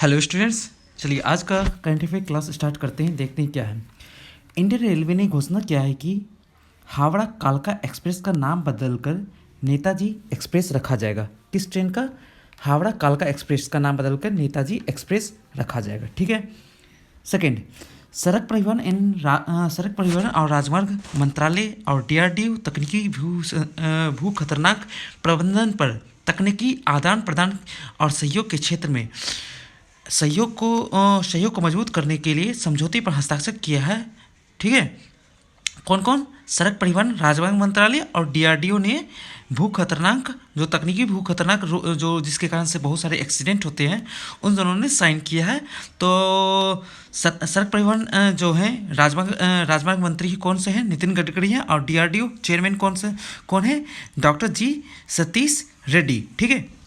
Hello students, चलिए आज का करंट अफेयर क्लास स्टार्ट करते हैं। देखते हैं क्या है। इंडियन रेलवे ने घोषणा किया है कि हावड़ा कालका एक्सप्रेस का नाम बदलकर नेताजी एक्सप्रेस रखा जाएगा। किस ट्रेन का? हावड़ा कालका एक्सप्रेस का नाम बदलकर नेताजी एक्सप्रेस रखा जाएगा। ठीक है। सेकंड, सड़क परिवहन और राजमार्ग मंत्रालय और डीआरडीओ तकनीकी भू खतरनाक प्रबंधन पर तकनीकी आदान प्रदान और सहयोग के क्षेत्र में सहयोग को मजबूत करने के लिए समझौते पर हस्ताक्षर किया है। ठीक है। कौन कौन? सड़क परिवहन राजमार्ग मंत्रालय और डीआरडीओ ने भू खतरनाक जो जिसके कारण से बहुत सारे एक्सीडेंट होते हैं, उन दोनों ने साइन किया है। तो सड़क परिवहन जो है राजमार्ग मंत्री कौन से हैं? नितिन गडकरी हैं। और डीआरडीओ चेयरमैन कौन है? डॉक्टर जी सतीश रेड्डी। ठीक है।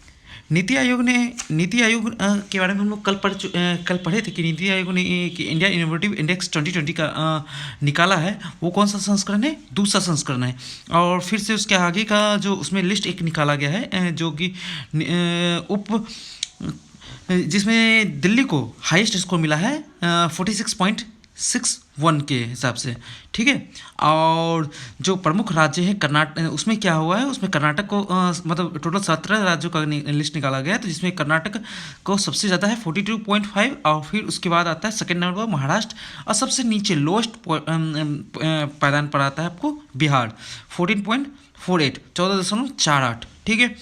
नीति आयोग के बारे में हम लोग कल पढ़े थे कि नीति आयोग ने कि इंडिया इनोवेटिव इंडेक्स 2020 का निकाला है। वो कौन सा संस्करण है? दूसरा संस्करण है। और फिर से उसके आगे का जो उसमें लिस्ट एक निकाला गया है, जो कि जिसमें दिल्ली को हाईएस्ट स्कोर मिला है 46.61 के हिसाब से। ठीक है। और जो प्रमुख राज्य है कर्नाटक, उसमें क्या हुआ है? उसमें कर्नाटक को मतलब टोटल 17 राज्यों का लिस्ट निकाला गया है, तो जिसमें कर्नाटक को सबसे ज़्यादा है 42.5, और फिर उसके बाद आता है सेकंड नंबर पर महाराष्ट्र, और सबसे नीचे लोएस्ट पायदान पर आता है आपको बिहार 14.48, 14.48। ठीक है।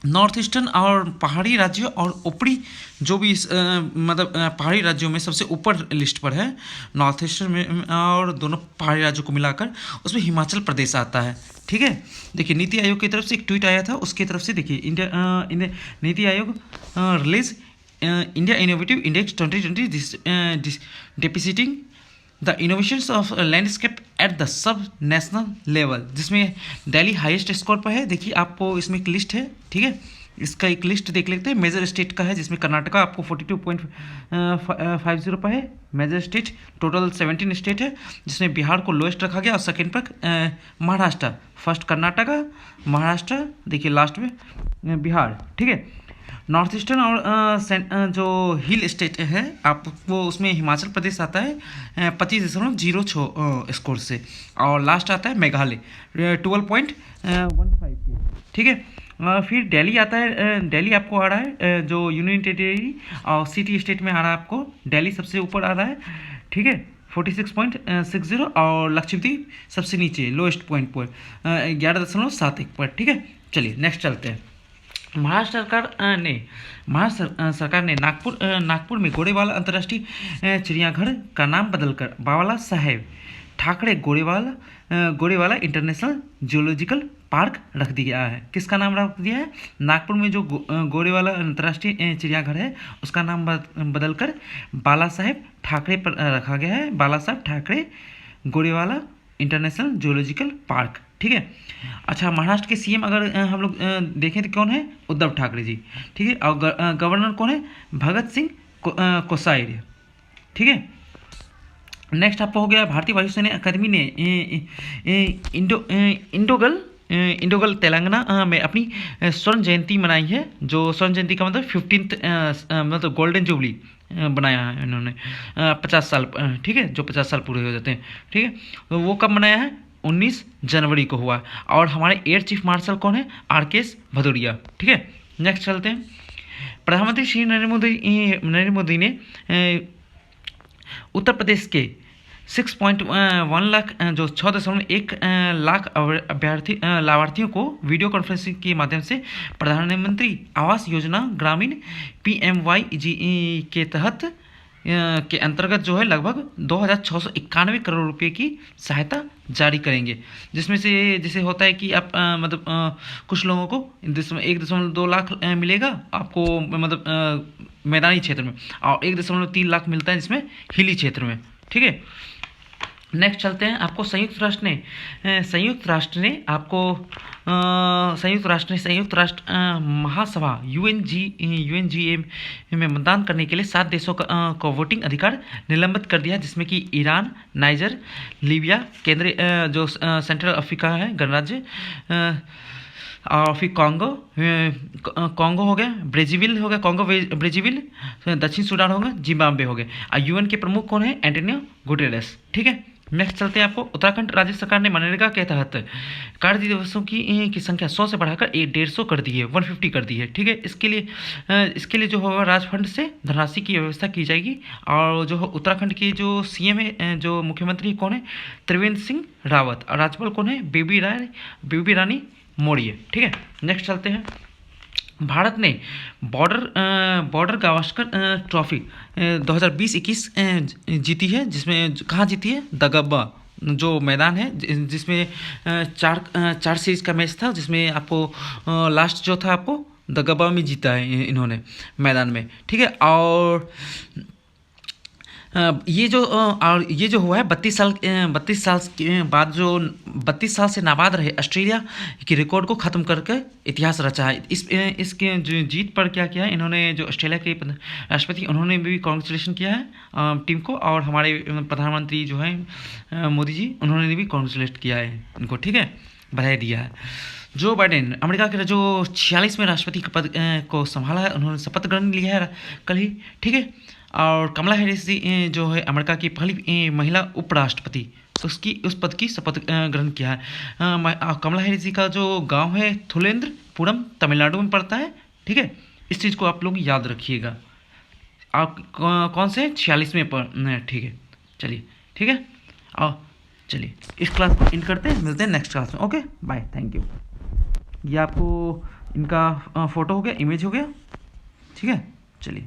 नॉर्थ ईस्टर्न और पहाड़ी राज्यों और ऊपरी जो भी पहाड़ी राज्यों में सबसे ऊपर लिस्ट पर है नॉर्थ ईस्टर्न में, और दोनों पहाड़ी राज्यों को मिलाकर उसमें हिमाचल प्रदेश आता है। ठीक है। देखिए, नीति आयोग की तरफ से एक ट्वीट आया था, उसकी तरफ से देखिए India NITI Aayog release India innovative index 2020 depicting the innovations of landscape at the sub national level, जिसमें दिल्ली हाईएस्ट स्कोर पर है। देखिए, आपको इसमें एक लिस्ट है। ठीक है। इसका एक लिस्ट देख लेते हैं। मेजर स्टेट का है, जिसमें कर्नाटका आपको 42.50 पर है मेजर स्टेट। टोटल 17 स्टेट है, जिसमें बिहार को लोएस्ट रखा गया, और सेकंड पर महाराष्ट्र, फर्स्ट कर्नाटका, महाराष्ट्र, देखिए लास्ट में बिहार। ठीक है। नॉर्थ ईस्टर्न और जो हिल स्टेट है आपको उसमें हिमाचल प्रदेश आता है 25.06 स्कोर से, और लास्ट आता है मेघालय 12.15 के। ठीक है। फिर दिल्ली आता है। दिल्ली आपको आ रहा है जो यूनियन टेरिटरी और सिटी स्टेट में आ रहा है आपको दिल्ली सबसे ऊपर आ रहा है। ठीक है, 46.60, और लक्षद्वीप सबसे नीचे लोएस्ट पॉइंट पर 11.71 पर। ठीक है। चलिए नेक्स्ट चलते हैं। महाराष्ट्र सरकार ने नागपुर में गोरेवाला अंतर्राष्ट्रीय चिड़ियाघर का नाम बदलकर बाला साहेब Thackeray Gorewala international geological park रख दिया है। किसका नाम रख दिया है? नागपुर में जो गोरेवाला अंतर्राष्ट्रीय चिड़ियाघर है, उसका नाम बदलकर बाला साहेब ठाकरे पर रखा गया है। बाला साहेब Thackeray Gorewala international geological park. ठीक है। अच्छा, महाराष्ट्र के सीएम अगर हम लोग देखें तो कौन है? उद्धव ठाकरे जी। ठीक है। और गवर्नर कौन है? भगत सिंह कोश्यारी। ठीक है। नेक्स्ट आपको हो गया, भारतीय वायुसेना अकादमी ने इंडोगल तेलंगाना में अपनी स्वर्ण जयंती मनाई है। जो स्वर्ण जयंती का मतलब 15th मतलब गोल्डन जुबली बनाया है इन्होंने 50 साल। ठीक है, जो 50 साल पूरे हो जाते हैं। ठीक है। तो वो कब मनाया है? 19 जनवरी को हुआ। और हमारे एयर चीफ मार्शल कौन है? आर.के.एस. भदौरिया। ठीक है। नेक्स्ट चलते हैं। प्रधानमंत्री श्री नरेंद्र मोदी ने उत्तर प्रदेश के 6.1 लाख जो 6.1 लाख लाभार्थियों को वीडियो कॉन्फ्रेंसिंग के माध्यम से प्रधानमंत्री आवास योजना ग्रामीण PMYG के तहत के अंतर्गत जो है लगभग 2,691 करोड़ रुपए की सहायता जारी करेंगे, जिसमें से जैसे होता है कि आप कुछ लोगों को 1.2 लाख मिलेगा आपको, मतलब मैदानी क्षेत्र में, और 1.3 लाख मिलता है जिसमें हिली क्षेत्र में। ठीक है। नेक्स्ट चलते हैं। आपको संयुक्त राष्ट्र महासभा UNGA में मतदान करने के लिए 7 देशों को वोटिंग अधिकार निलंबित कर दिया, जिसमें कि ईरान, नाइजर, लीबिया, केंद्रीय जो सेंट्रल अफ्रीका है गणराज्य, और फिर कॉन्गो, कॉन्गो हो गया, ब्रेजीविल हो गया, कॉन्गो ब्रेजीविल, दक्षिण सूडान हो गया, जिम्बाब्वे हो गया। और यूएन के प्रमुख कौन है? Antonio Guterres. ठीक है, नेक्स्ट चलते हैं। आपको उत्तराखंड राज्य सरकार ने मनरेगा के तहत कार्य दिवसों की संख्या 100 से बढ़ाकर 150 कर दी है, 150 कर दी है। ठीक है, इसके लिए जो होगा राजफंड से धनराशि की व्यवस्था की जाएगी। और जो उत्तराखंड के जो सीएम है, जो मुख्यमंत्री कौन है? त्रिवेंद्र सिंह रावत। और राज्यपाल कौन है? बेबी रानी मौर्य। ठीक है, नेक्स्ट चलते हैं। भारत ने बॉर्डर गावस्कर ट्रॉफी 2020-21 जीती है, जिसमें कहाँ जीती है? दगब्बा जो मैदान है, जिसमें चार सीरीज का मैच था, जिसमें आपको लास्ट जो था आपको दगब्बा में जीता है इन्होंने मैदान में। ठीक है, और ये जो हुआ है 32 साल के बाद, जो 32 साल से नाबाद रहे ऑस्ट्रेलिया की रिकॉर्ड को ख़त्म करके इतिहास रचा है। इसके जो जीत पर क्या किया है इन्होंने, जो ऑस्ट्रेलिया के राष्ट्रपति, उन्होंने भी कॉन्ग्रेचुलेशन किया है टीम को। और हमारे प्रधानमंत्री जो हैं मोदी जी, उन्होंने भी कॉन्ग्रेचुलेट किया है इनको। ठीक है, बधाई दिया है। जो बाइडेन अमेरिका के जो 46वें राष्ट्रपति के पद को संभाला है, उन्होंने शपथ ग्रहण लिया है कल ही। ठीक है, और कमला हैरिस जी जो है अमेरिका की पहली महिला उपराष्ट्रपति, उस पद की शपथ ग्रहण किया है। कमला हैरिस जी का जो गांव है थुलेंद्रपुरम, तमिलनाडु में पड़ता है। ठीक है, इस चीज़ को आप लोग याद रखिएगा। आप कौन से 46वें पर? ठीक है, चलिए, ठीक है, और चलिए इस क्लास को इन करते हैं, मिलते हैं नेक्स्ट क्लास में। Okay, bye, thank you. ये आपको इनका फ़ोटो हो गया, इमेज हो गया। ठीक है, चलिए।